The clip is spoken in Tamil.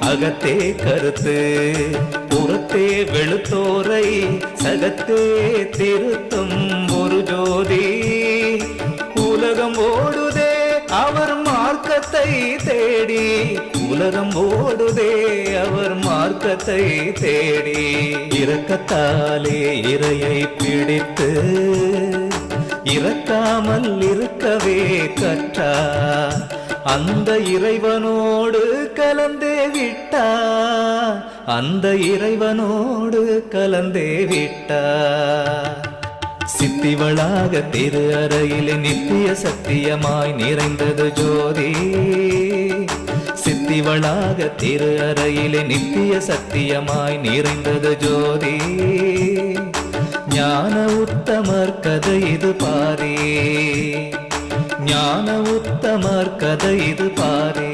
அகத்தே கருத்து புறத்தே வெளுத்தோரை சகத்தே திருத்தும் ஒரு ஜோதி உலகம் ஓடுதே அவர் மார்க்கத்தை தேடி உலகம் ஓடுதே அவர் மார்க்கத்தை தேடி இரக்கத்தாலே இறையை பிடித்து இறக்காமல் இருக்கவே கற்றா அந்த இறைவனோடு கலந்தே விட்டா அந்த இறைவனோடு கலந்தே விட்டா சித்திவளாக திரு அறையிலே நித்திய சத்தியமாய் நிறைந்தது ஜோதி சித்திவளாக திரு அறையிலே நித்திய சத்தியமாய் நிறைந்தது ஜோதி ஞான உத்தமர் கதை இது பாரே ஞான உத்தமர் கதை இது பாரே